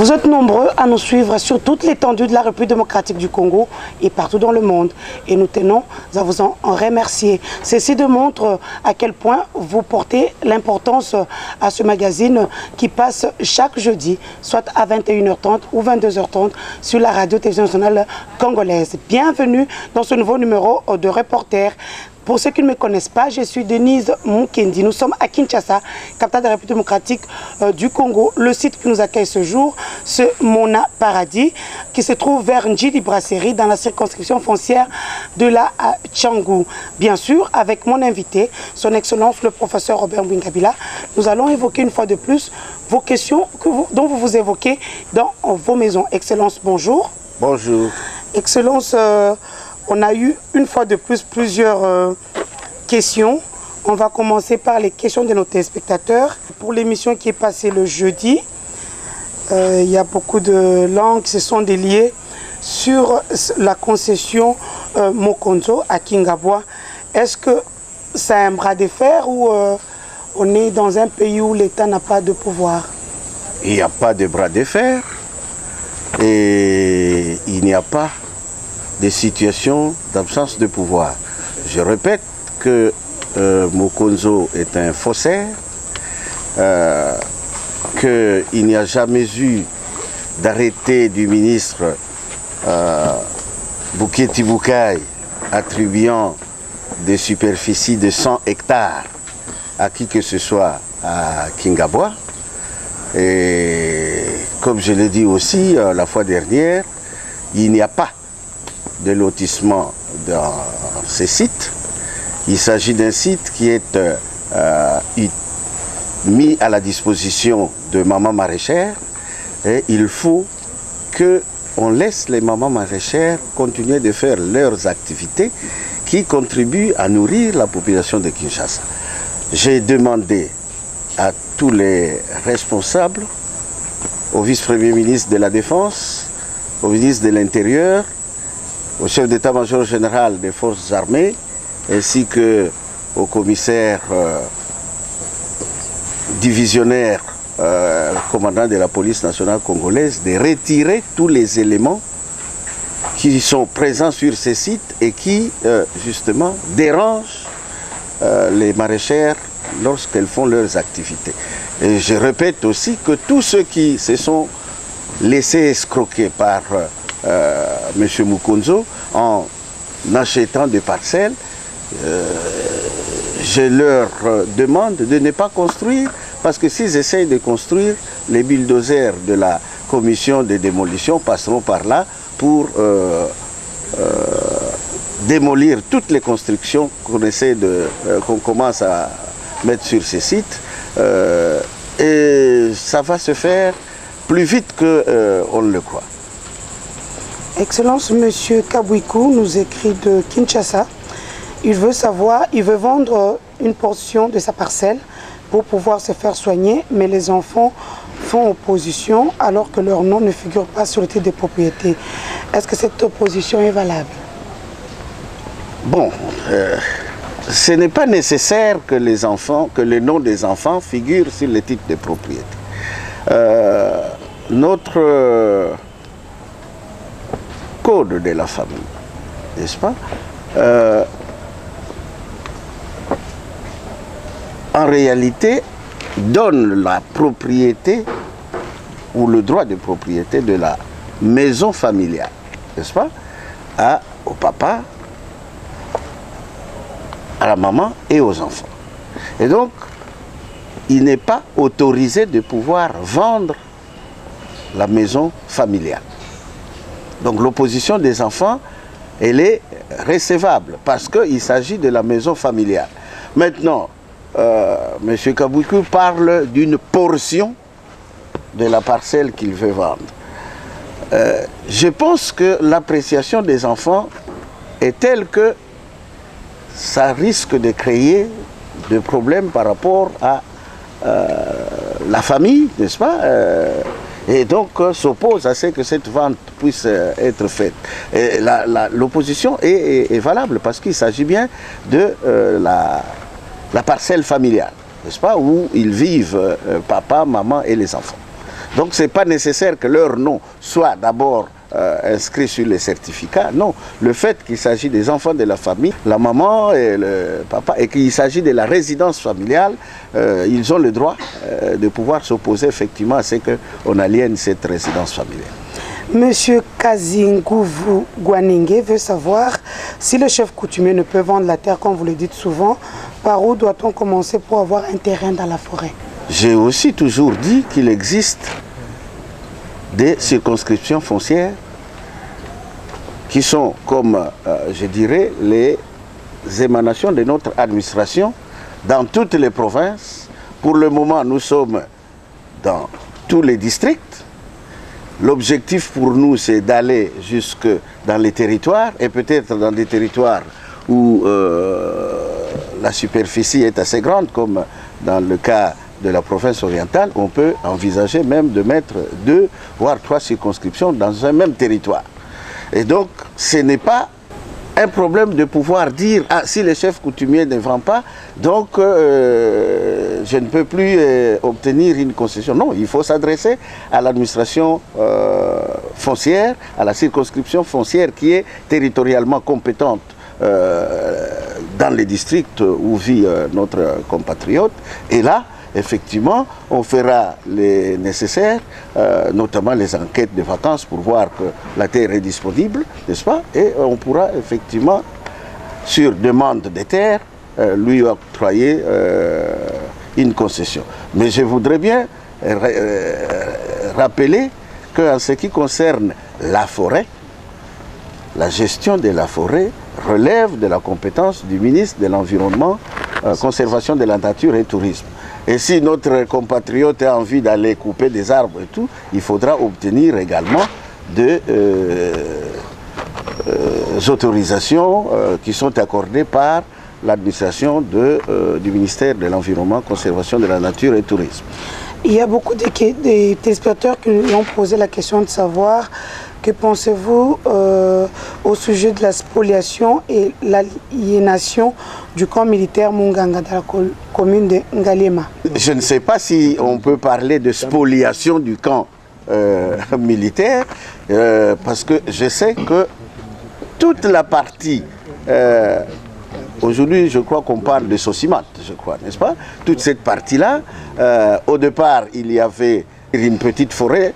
Vous êtes nombreux à nous suivre sur toute l'étendue de la République démocratique du Congo et partout dans le monde. Et nous tenons à vous en remercier. Ceci démontre à quel point vous portez l'importance à ce magazine qui passe chaque jeudi, soit à 21h30 ou 22h30 sur la radio-télévision nationale congolaise. Bienvenue dans ce nouveau numéro de Reporter. Pour ceux qui ne me connaissent pas, je suis Denise Mukendi. Nous sommes à Kinshasa, capitale de la République démocratique du Congo. Le site qui nous accueille ce jour, c'est Mona Paradis, qui se trouve vers Njili Brasserie, dans la circonscription foncière de la Tchangou. Bien sûr, avec mon invité, son Excellence le professeur Robert Mbingabila, nous allons évoquer une fois de plus vos questions dont vous vous évoquez dans vos maisons. Excellence, bonjour. Bonjour. Excellence, on a eu une fois de plus plusieurs questions. On va commencer par les questions de nos téléspectateurs. Pour l'émission qui est passée le jeudi, il y a beaucoup de langues qui se sont déliées sur la concession Mokonzo à Kingabwa. Est-ce que c'est un bras de fer ou on est dans un pays où l'État n'a pas de pouvoir? Il n'y a pas de bras de fer et il n'y a pas de situation d'absence de pouvoir. Je répète que Mokonzo est un faussaire, qu'il n'y a jamais eu d'arrêté du ministre Bouketi Boukaï attribuant des superficies de 100 hectares à qui que ce soit à Kingabwa. Et comme je l'ai dit aussi la fois dernière, il n'y a pas de lotissement dans ces sites. Il s'agit d'un site qui est mis à la disposition de mamans maraîchères et il faut qu'on laisse les mamans maraîchères continuer de faire leurs activités qui contribuent à nourrir la population de Kinshasa. J'ai demandé à tous les responsables, au vice-premier ministre de la Défense, au ministre de l'Intérieur, au chef d'état-major général des forces armées, ainsi qu'au commissaire divisionnaire, commandant de la police nationale congolaise, de retirer tous les éléments qui sont présents sur ces sites et qui, justement, dérangent les maraîchères lorsqu'elles font leurs activités. Et je répète aussi que tous ceux qui se sont laissés escroquer par M. Mokonzo en achetant des parcelles, je leur demande de ne pas construire parce que s'ils essayent de construire, les bulldozers de la commission de démolition passeront par là pour démolir toutes les constructions qu'on commence à mettre sur ces sites et ça va se faire plus vite qu'on ne le croit. Excellence, Monsieur Kabouikou nous écrit de Kinshasa. Il veut vendre une portion de sa parcelle pour pouvoir se faire soigner, mais les enfants font opposition alors que leur nom ne figure pas sur le titre de propriété. Est-ce que cette opposition est valable? Bon, ce n'est pas nécessaire que le nom des enfants figure sur le titre de propriété. Notre code de la famille, n'est-ce pas, en réalité donne la propriété ou le droit de propriété de la maison familiale, n'est-ce pas, au papa, à la maman et aux enfants. Et donc, il n'est pas autorisé de pouvoir vendre la maison familiale. Donc l'opposition des enfants, elle est recevable parce qu'il s'agit de la maison familiale. Maintenant, M. Kabouikou parle d'une portion de la parcelle qu'il veut vendre. Je pense que l'appréciation des enfants est telle que ça risque de créer des problèmes par rapport à la famille, n'est-ce pas, et donc s'oppose à ce que cette vente puisse être faite. L'opposition est valable parce qu'il s'agit bien de la parcelle familiale, n'est-ce pas, où ils vivent, papa, maman et les enfants. Donc ce n'est pas nécessaire que leur nom soit d'abord inscrit sur les certificats. Non, le fait qu'il s'agit des enfants de la famille, la maman et le papa, et qu'il s'agit de la résidence familiale, ils ont le droit de pouvoir s'opposer effectivement à ce qu'on aliène cette résidence familiale. Monsieur Kazingouvou Gwaningue veut savoir si le chef coutumier ne peut vendre la terre, comme vous le dites souvent, par où doit-on commencer pour avoir un terrain dans la forêt? J'ai aussi toujours dit qu'il existe des circonscriptions foncières qui sont, comme je dirais, les émanations de notre administration dans toutes les provinces. Pour le moment, nous sommes dans tous les districts. L'objectif pour nous, c'est d'aller jusque dans les territoires, et peut-être dans des territoires où la superficie est assez grande, comme dans le cas de la province orientale, on peut envisager même de mettre 2 voire 3 circonscriptions dans un même territoire. Et donc, ce n'est pas un problème de pouvoir dire « Ah, si le chef coutumier ne vend pas, donc je ne peux plus obtenir une concession ». Non, il faut s'adresser à l'administration foncière, à la circonscription foncière qui est territorialement compétente dans les districts où vit notre compatriote. Et là, effectivement, on fera les nécessaires, notamment les enquêtes de vacances pour voir que la terre est disponible, n'est-ce pas? Et on pourra effectivement, sur demande des terres, lui octroyer une concession. Mais je voudrais bien rappeler qu'en ce qui concerne la forêt, la gestion de la forêt relève de la compétence du ministre de l'Environnement, Conservation de la Nature et Tourisme. Et si notre compatriote a envie d'aller couper des arbres et tout, il faudra obtenir également des autorisations qui sont accordées par l'administration du ministère de l'Environnement, Conservation de la Nature et Tourisme. Il y a beaucoup de téléspectateurs qui nous ont posé la question de savoir que pensez-vous au sujet de la spoliation et l'aliénation du camp militaire Munganga dans la commune de Ngalema. Je ne sais pas si on peut parler de spoliation du camp militaire, parce que je sais que toute la partie, aujourd'hui je crois qu'on parle de Sosimat, je crois, n'est-ce pas? Toute cette partie-là, au départ il y avait une petite forêt.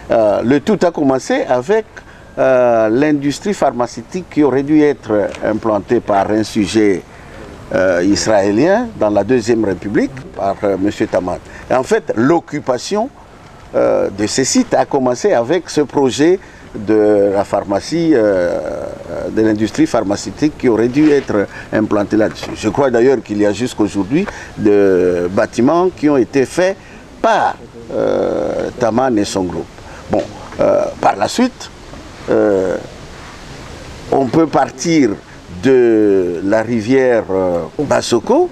Le tout a commencé avec l'industrie pharmaceutique qui aurait dû être implantée par un sujet israélien dans la Deuxième République, par M. Tamad. Et en fait, l'occupation de ces sites a commencé avec ce projet de la pharmacie, de l'industrie pharmaceutique qui aurait dû être implantée là-dessus. Je crois d'ailleurs qu'il y a jusqu'aujourd'hui des bâtiments qui ont été faits par Taman et son groupe. Bon, par la suite, on peut partir de la rivière Bassoko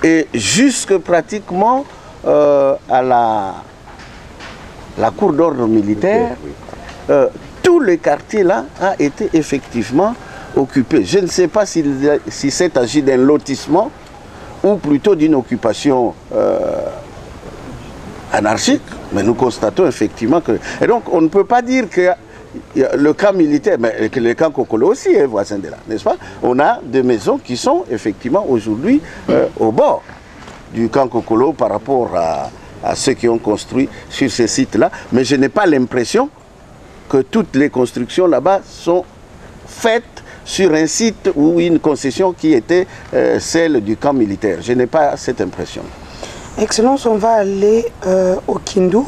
et jusque pratiquement à la cour d'ordre militaire. Tout le quartier là a été effectivement occupé. Je ne sais pas si c'est agi d'un lotissement ou plutôt d'une occupation anarchique, mais nous constatons effectivement que... Et donc on ne peut pas dire que le camp militaire, mais que le camp Kokolo aussi est voisin de là, n'est-ce pas? On a des maisons qui sont effectivement aujourd'hui au bord du camp Kokolo par rapport à ceux qui ont construit sur ces sites-là, mais je n'ai pas l'impression que toutes les constructions là-bas sont faites sur un site ou une concession qui était celle du camp militaire. Je n'ai pas cette impression. Excellence, on va aller au Kindu.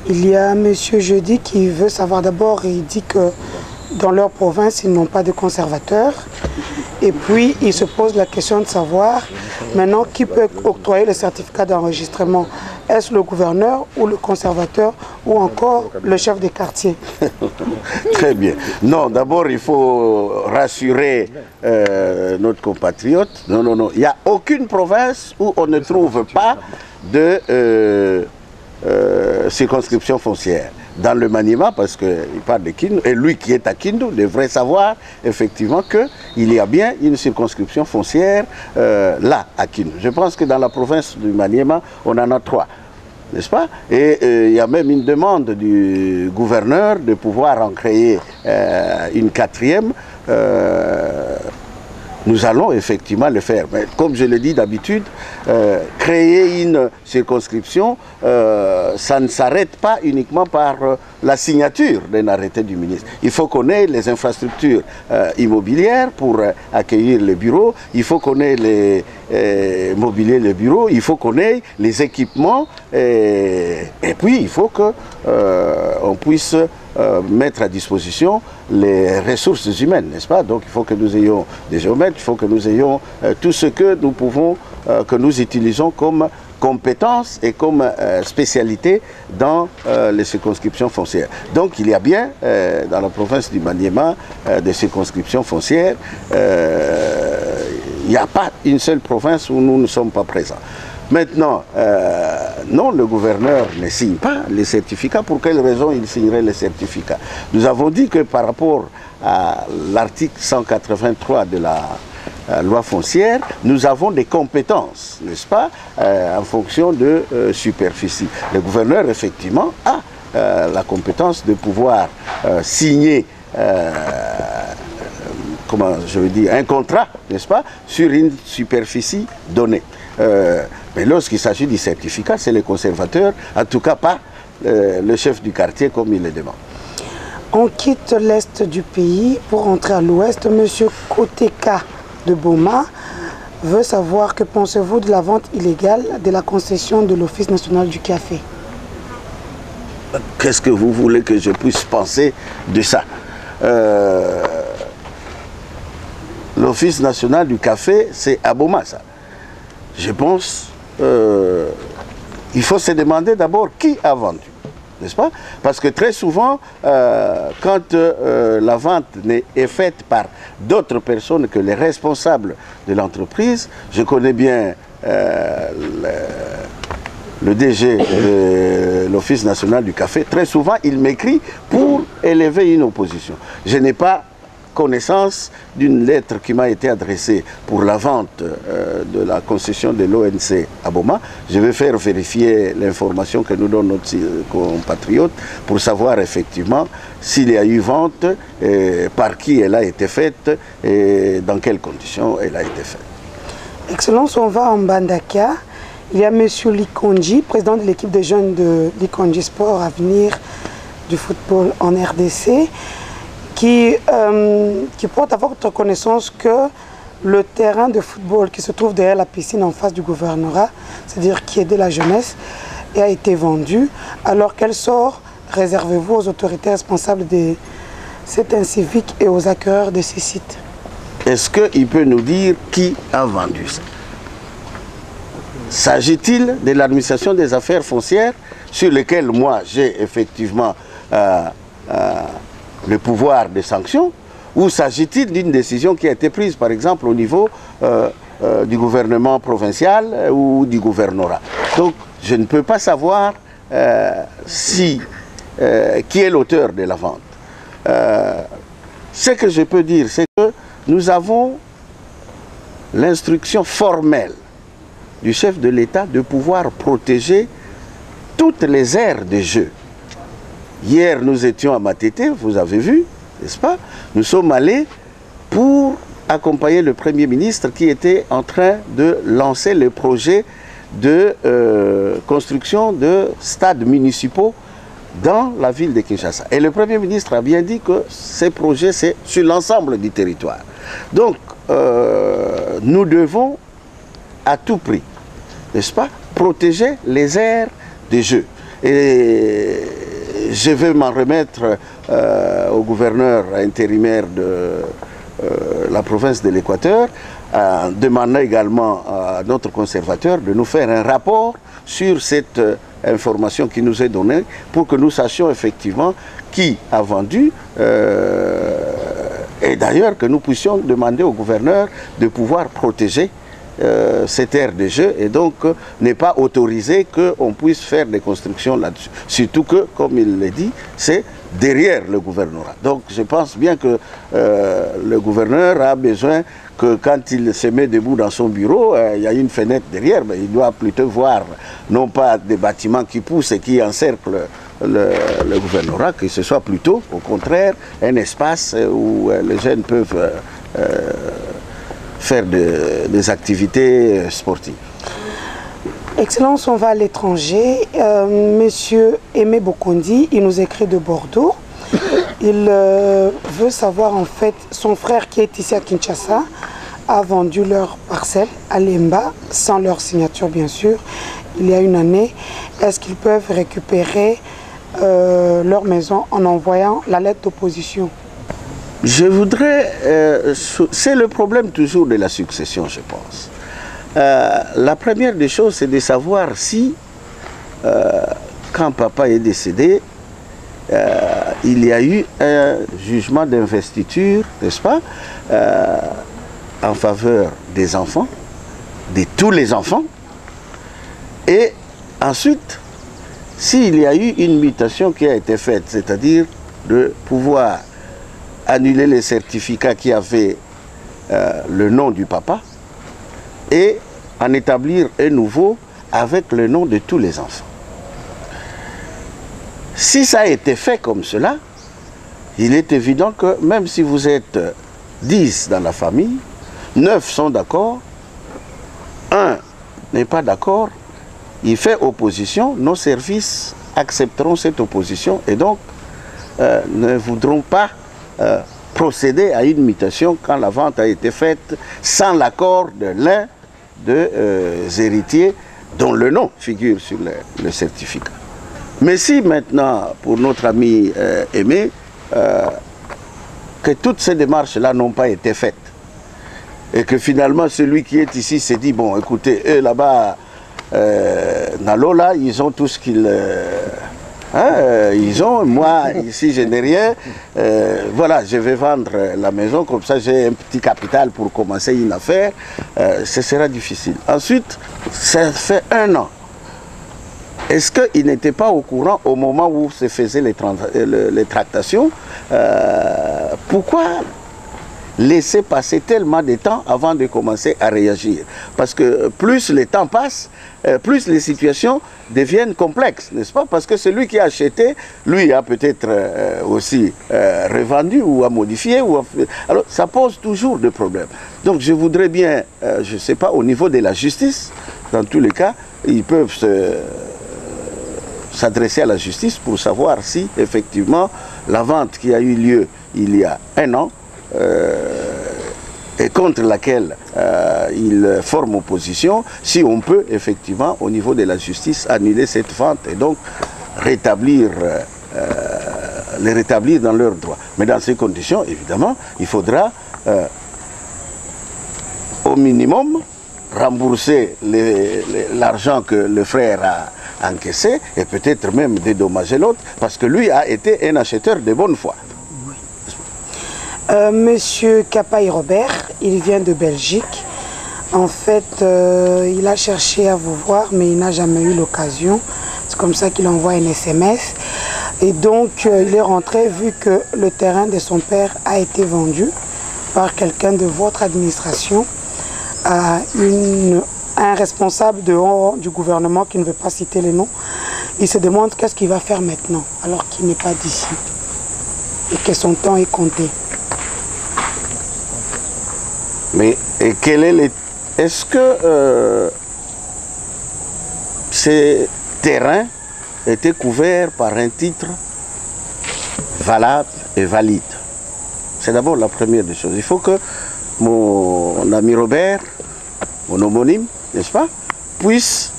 Il y a M. Jeudi qui veut savoir d'abord, il dit que dans leur province, ils n'ont pas de conservateurs. Et puis, il se pose la question de savoir maintenant qui peut octroyer le certificat d'enregistrement. Est-ce le gouverneur ou le conservateur ou encore le chef des quartiers? Très bien. Non, d'abord, il faut rassurer notre compatriote. Non, non, non. Il n'y a aucune province où on ne trouve pas de circonscription foncière. Dans le Maniema, parce qu'il parle de Kindu, et lui qui est à Kindu devrait savoir effectivement qu'il y a bien une circonscription foncière là, à Kindu. Je pense que dans la province du Maniema, on en a 3. n'est-ce pas? Et il y a même une demande du gouverneur de pouvoir en créer une quatrième. Nous allons effectivement le faire. Mais comme je le dis d'habitude, créer une circonscription, ça ne s'arrête pas uniquement par la signature d'un arrêté du ministre. Il faut qu'on ait les infrastructures immobilières pour accueillir les bureaux, il faut qu'on ait les mobilier les bureaux, il faut qu'on ait les équipements et puis il faut qu'on puisse mettre à disposition les ressources humaines, n'est-ce pas? Donc il faut que nous ayons des géomètres, il faut que nous ayons tout ce que nous pouvons, que nous utilisons comme compétences et comme spécialité dans les circonscriptions foncières. Donc il y a bien dans la province du Maniema des circonscriptions foncières. Il n'y a pas une seule province où nous ne sommes pas présents. Maintenant, non, le gouverneur ne signe pas les certificats. Pour quelle raison il signerait les certificats? Nous avons dit que par rapport à l'article 183 de la loi foncière, nous avons des compétences, n'est-ce pas, en fonction de superficie. Le gouverneur, effectivement, a la compétence de pouvoir signer comment je veux dire, un contrat, n'est-ce pas, sur une superficie donnée. Mais lorsqu'il s'agit du certificat, c'est le conservateur, en tout cas pas le chef du quartier comme il le demande. On quitte l'est du pays pour entrer à l'ouest. Monsieur Koteka de Boma veut savoir que pensez-vous de la vente illégale de la concession de l'Office national du café? Qu'est-ce que vous voulez que je puisse penser de ça? L'Office national du café, c'est à Boma, ça. Je pense, il faut se demander d'abord qui a vendu, n'est-ce pas? Parce que très souvent, quand la vente est faite par d'autres personnes que les responsables de l'entreprise, je connais bien le DG de l'Office national du café, très souvent il m'écrit pour élever une opposition. Je n'ai pas connaissance d'une lettre qui m'a été adressée pour la vente de la concession de l'ONC à Boma. Je vais faire vérifier l'information que nous donne notre compatriote pour savoir effectivement s'il y a eu vente, par qui elle a été faite et dans quelles conditions elle a été faite. Excellence, on va en Mbandaka. Il y a M. Likonji, président de l'équipe des jeunes de Likonji Sport Avenir du football en RDC, qui porte à votre connaissance que le terrain de football qui se trouve derrière la piscine en face du gouvernorat, c'est-à-dire qui est de la jeunesse, a été vendu. Alors quel sort réservez-vous aux autorités responsables de cet incivique et aux acquéreurs de ces sites? Est-ce qu'il peut nous dire qui a vendu ça? S'agit-il de l'administration des affaires foncières sur lesquelles moi j'ai effectivement le pouvoir de sanction, ou s'agit-il d'une décision qui a été prise par exemple au niveau du gouvernement provincial ou du gouvernorat? Donc je ne peux pas savoir qui est l'auteur de la vente. Ce que je peux dire, c'est que nous avons l'instruction formelle du chef de l'État de pouvoir protéger toutes les aires de jeu. Hier, nous étions à Matete, vous avez vu, n'est-ce pas? Nous sommes allés pour accompagner le Premier ministre qui était en train de lancer le projet de construction de stades municipaux dans la ville de Kinshasa. Et le Premier ministre a bien dit que ces projets, c'est sur l'ensemble du territoire. Donc, nous devons à tout prix, n'est-ce pas, protéger les aires de jeu. Et je vais m'en remettre au gouverneur intérimaire de la province de l'Équateur, en demandant également à notre conservateur de nous faire un rapport sur cette information qui nous est donnée pour que nous sachions effectivement qui a vendu et d'ailleurs que nous puissions demander au gouverneur de pouvoir protéger cette aire de jeu et donc n'est pas autorisé qu'on puisse faire des constructions là-dessus. Surtout que, comme il l'a dit, c'est derrière le gouvernorat. Donc je pense bien que le gouverneur a besoin que quand il se met debout dans son bureau, il y a une fenêtre derrière, mais il doit plutôt voir non pas des bâtiments qui poussent et qui encerclent le gouvernorat, que ce soit plutôt, au contraire, un espace où les jeunes peuvent faire des activités sportives. Excellence, on va à l'étranger. Monsieur Aimé Bokondi, il nous écrit de Bordeaux. Il veut savoir en fait, son frère qui est ici à Kinshasa a vendu leur parcelle à Lemba, sans leur signature bien sûr, il y a une année. Est-ce qu'ils peuvent récupérer leur maison en envoyant la lettre d'opposition? Je voudrais... c'est le problème toujours de la succession, je pense. La première des choses, c'est de savoir si, quand papa est décédé, il y a eu un jugement d'investiture, n'est-ce pas, en faveur des enfants, de tous les enfants, et ensuite, s'il y a eu une mutation qui a été faite, c'est-à-dire de pouvoir annuler les certificats qui avaient le nom du papa et en établir un nouveau avec le nom de tous les enfants. Si ça a été fait comme cela, il est évident que même si vous êtes 10 dans la famille, 9 sont d'accord, 1 n'est pas d'accord, il fait opposition, nos services accepteront cette opposition et donc ne voudront pas procéder à une mutation quand la vente a été faite sans l'accord de l'un des héritiers dont le nom figure sur le certificat. Mais si maintenant, pour notre ami Aimé, que toutes ces démarches-là n'ont pas été faites, et que finalement celui qui est ici s'est dit, bon écoutez, eux là-bas, Nalola, ils ont tout ce qu'ils... ils ont, moi ici je n'ai rien, voilà, je vais vendre la maison, comme ça j'ai un petit capital pour commencer une affaire, ce sera difficile. Ensuite, ça fait 1 an. Est-ce qu'il n'était pas au courant au moment où se faisaient les tractations? Pourquoi laisser passer tellement de temps avant de commencer à réagir? Parce que plus le temps passe, plus les situations deviennent complexes, n'est-ce pas? Parce que celui qui a acheté, lui a peut-être aussi revendu ou a modifié. Alors ça pose toujours des problèmes. Donc je voudrais bien, je ne sais pas, au niveau de la justice, dans tous les cas, ils peuvent s'adresser à la justice pour savoir si effectivement la vente qui a eu lieu il y a 1 an et contre laquelle il forme opposition, si on peut effectivement au niveau de la justice annuler cette vente et donc rétablir, les rétablir dans leurs droits. Mais dans ces conditions, évidemment, il faudra au minimum rembourser l'argent que le frère a encaissé et peut-être même dédommager l'autre parce que lui a été un acheteur de bonne foi. Monsieur Kapaï Robert, il vient de Belgique. En fait, il a cherché à vous voir, mais il n'a jamais eu l'occasion. C'est comme ça qu'il envoie un SMS. Et donc, il est rentré vu que le terrain de son père a été vendu par quelqu'un de votre administration à un responsable du gouvernement qui ne veut pas citer les noms. Il se demande qu'est-ce qu'il va faire maintenant, alors qu'il n'est pas d'ici et que son temps est compté. Mais quel est est-ce que ces terrains étaient couverts par un titre valable et valide? C'est d'abord la première des choses. Il faut que mon ami Robert, mon homonyme, n'est-ce pas, puisse...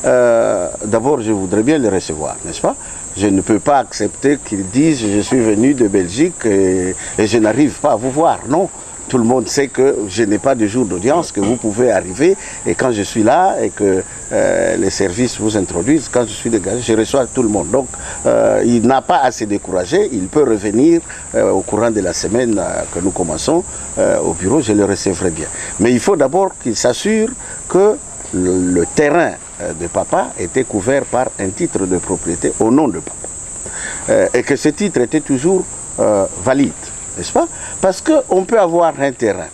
d'abord, je voudrais bien le recevoir, n'est-ce pas? Je ne peux pas accepter qu'ils disent je suis venu de Belgique et je n'arrive pas à vous voir. Non, tout le monde sait que je n'ai pas de jour d'audience, que vous pouvez arriver et quand je suis là et que les services vous introduisent, quand je suis dégagé, je reçois tout le monde. Donc, il n'a pas à se décourager, il peut revenir au courant de la semaine que nous commençons au bureau, je le recevrai bien. Mais il faut d'abord qu'il s'assure que le terrain de papa était couvert par un titre de propriété au nom de papa. et que ce titre était toujours valide, n'est-ce pas? Parce qu'on peut avoir un terrain,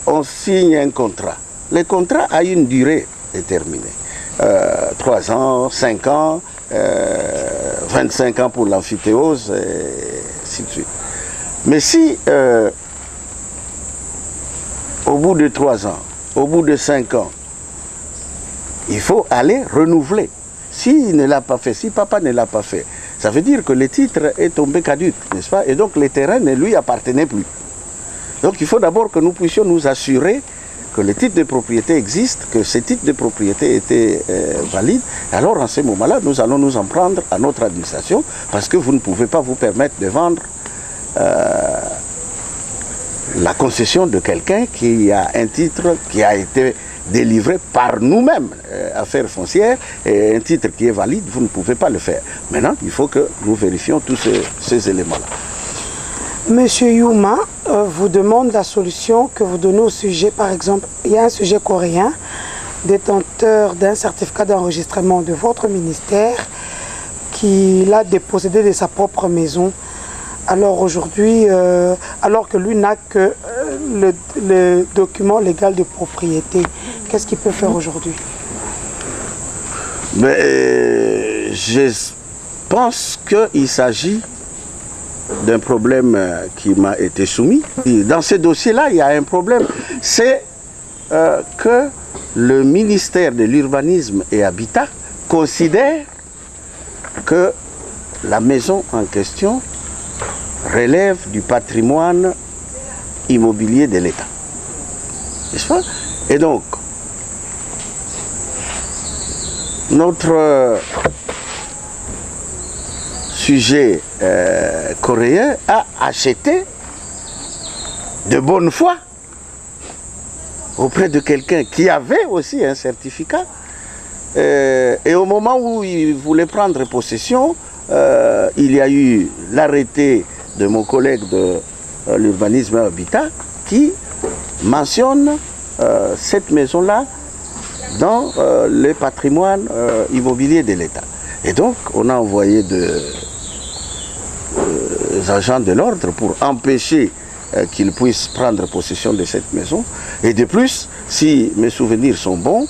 on signe un contrat. Le contrat a une durée déterminée, 3 ans, 5 ans, 25 ans pour l'amphithéose, et ainsi de suite. Mais si, au bout de 3 ans, au bout de 5 ans, il faut aller renouveler. S'il ne l'a pas fait, si papa ne l'a pas fait, ça veut dire que le titre est tombé caduc, n'est-ce pas? Et donc le terrain ne lui appartenait plus. Donc il faut d'abord que nous puissions nous assurer que le titre de propriété existe, que ce titre de propriété était valide. Alors en ce moment-là, nous allons nous en prendre à notre administration, parce que vous ne pouvez pas vous permettre de vendre la concession de quelqu'un qui a un titre qui a été délivré par nous-mêmes, affaires foncières, et un titre qui est valide, vous ne pouvez pas le faire. Maintenant, il faut que nous vérifions tous ces éléments-là. Monsieur Youma vous demande la solution que vous donnez au sujet, par exemple, il y a un sujet coréen, détenteur d'un certificat d'enregistrement de votre ministère, qui l'a dépossédé de sa propre maison. Alors aujourd'hui, alors que lui n'a que le document légal de propriété, qu'est-ce qu'il peut faire aujourd'hui? Mais je pense qu'il s'agit d'un problème qui m'a été soumis. Dans ce dossier-là, il y a un problème. C'est que le ministère de l'Urbanisme et Habitat considère que la maison en question relève du patrimoine immobilier de l'État. N'est-ce pas? Et donc, notre sujet coréen a acheté de bonne foi auprès de quelqu'un qui avait aussi un certificat. Et au moment où il voulait prendre possession, il y a eu l'arrêté de mon collègue de l'urbanisme et habitat qui mentionne cette maison-là dans le patrimoine immobilier de l'État. Et donc, on a envoyé des agents de l'ordre pour empêcher qu'ils puissent prendre possession de cette maison. Et de plus, si mes souvenirs sont bons,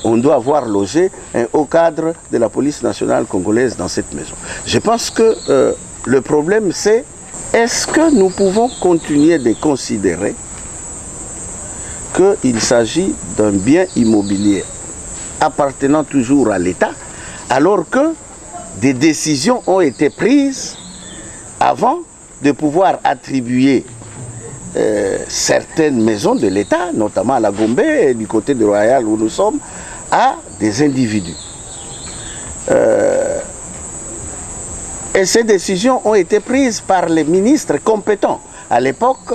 on doit avoir logé un haut cadre de la police nationale congolaise dans cette maison. Je pense que le problème, c'est est-ce que nous pouvons continuer de considérer qu'il s'agit d'un bien immobilier appartenant toujours à l'État, alors que des décisions ont été prises avant de pouvoir attribuer certaines maisons de l'État, notamment à la Gombe et du côté de Royal où nous sommes, à des individus. Et ces décisions ont été prises par les ministres compétents. À l'époque,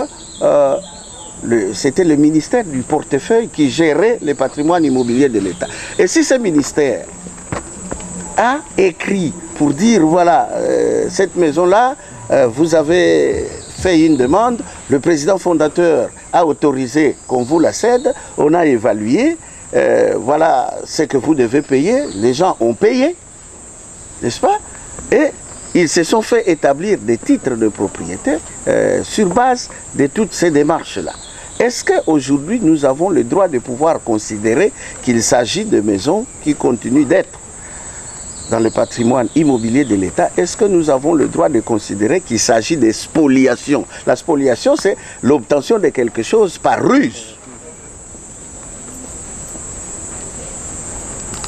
c'était le ministère du portefeuille qui gérait le patrimoine immobilier de l'État. Et si ce ministère a écrit pour dire, voilà, cette maison-là, vous avez fait une demande, le président fondateur a autorisé qu'on vous la cède, on a évalué, voilà ce que vous devez payer, les gens ont payé, n'est-ce pas? Et ils se sont fait établir des titres de propriété sur base de toutes ces démarches-là. Est-ce qu'aujourd'hui nous avons le droit de pouvoir considérer qu'il s'agit de maisons qui continuent d'être dans le patrimoine immobilier de l'État? Est-ce que nous avons le droit de considérer qu'il s'agit de spoliation? La spoliation, c'est l'obtention de quelque chose par ruse.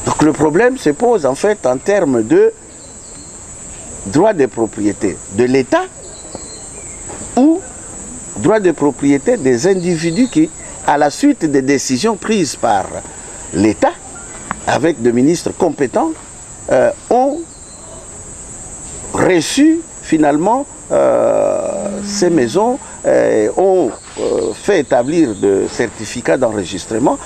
Donc le problème se pose en fait en termes de droit de propriété de l'État ou droit de propriété des individus qui, à la suite des décisions prises par l'État, avec des ministres compétents, ont reçu finalement ces maisons, ont fait établir des certificats d'enregistrement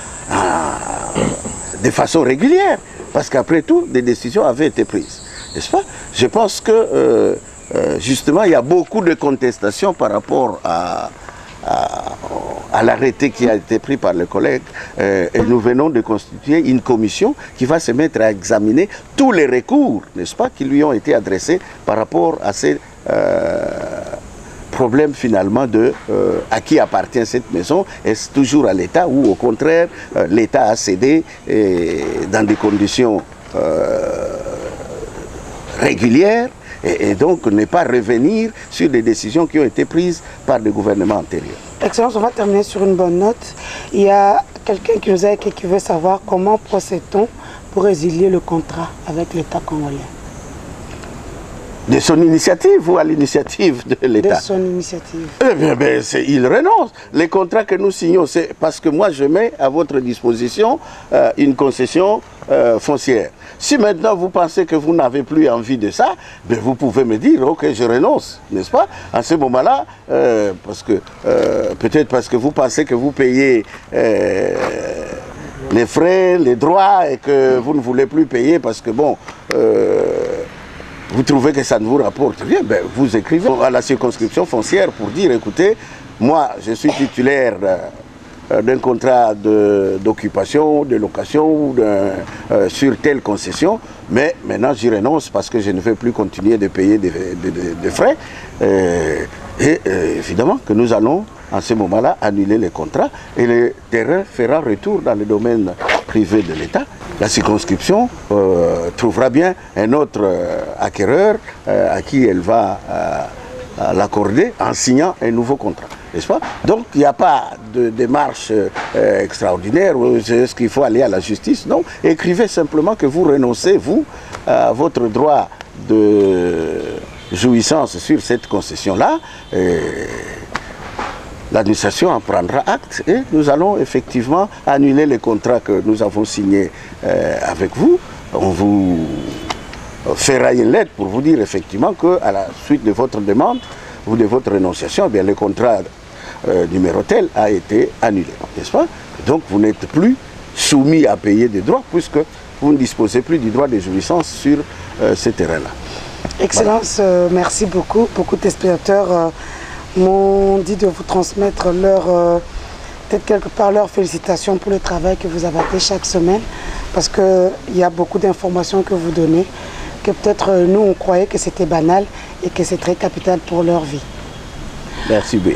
de façon régulière, parce qu'après tout, des décisions avaient été prises. N'est-ce pas? Je pense que justement, il y a beaucoup de contestations par rapport à à l'arrêté qui a été pris par le collègue, et nous venons de constituer une commission qui va se mettre à examiner tous les recours, n'est-ce pas, qui lui ont été adressés par rapport à ces problèmes finalement de à qui appartient cette maison. Est-ce toujours à l'État ou au contraire l'État a cédé dans des conditions régulières et donc ne pas revenir sur des décisions qui ont été prises par le gouvernement antérieur. Excellence, on va terminer sur une bonne note. Il y a quelqu'un qui nous a écrit qui veut savoir comment procède-t-on pour résilier le contrat avec l'État congolais. De son initiative ou à l'initiative de l'État? De son initiative. Eh bien, il renonce. Les contrats que nous signons, c'est parce que moi je mets à votre disposition une concession foncière. Si maintenant vous pensez que vous n'avez plus envie de ça, ben vous pouvez me dire, ok, je renonce, n'est-ce pas? À ce moment-là, parce que peut-être parce que vous pensez que vous payez les frais, les droits et que vous ne voulez plus payer parce que bon, vous trouvez que ça ne vous rapporte rien, ben vous écrivez à la circonscription foncière pour dire, écoutez, moi je suis titulaire d'un contrat d'occupation, de location sur telle concession, mais maintenant j'y renonce parce que je ne veux plus continuer de payer des frais. Évidemment que nous allons en ce moment-là annuler les contrats et le terrain fera retour dans le domaine privé de l'État. La circonscription trouvera bien un autre acquéreur à qui elle va l'accorder en signant un nouveau contrat. N'est-ce pas? Donc il n'y a pas de démarche extraordinaire, est-ce qu'il faut aller à la justice? Non, écrivez simplement que vous renoncez, vous, à votre droit de jouissance sur cette concession-là. L'administration en prendra acte et nous allons effectivement annuler les contrats que nous avons signés avec vous. On vous fera une lettre pour vous dire effectivement qu'à la suite de votre demande ou de votre renonciation, eh bien, le contrat numéro tel a été annulé, n'est-ce pas? Donc vous n'êtes plus soumis à payer des droits puisque vous ne disposez plus du droit de jouissance sur ce terrain-là. Excellence, voilà. Merci beaucoup. Beaucoup de spectateurs m'ont dit de vous transmettre peut-être quelque part leurs félicitations pour le travail que vous abattez chaque semaine, parce qu'il y a beaucoup d'informations que vous donnez, que peut-être nous on croyait que c'était banal et que c'est très capital pour leur vie. Merci bien.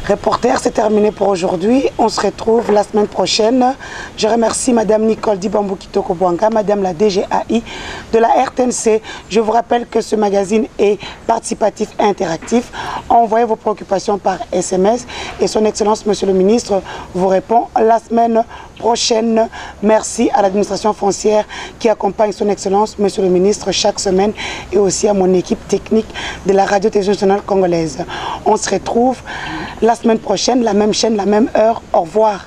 Reporter, c'est terminé pour aujourd'hui. On se retrouve la semaine prochaine. Je remercie Madame Nicole Dibambou Kitoko Bouanga, Madame la DGAI de la RTNC. Je vous rappelle que ce magazine est participatif et interactif. Envoyez vos préoccupations par SMS et son Excellence, Monsieur le Ministre, vous répond la semaine prochaine. Merci à l'administration foncière qui accompagne son Excellence, Monsieur le Ministre, chaque semaine et aussi à mon équipe technique de la Radio-Télévision nationale congolaise. On se retrouve la semaine prochaine, la même chaîne, la même heure. Au revoir.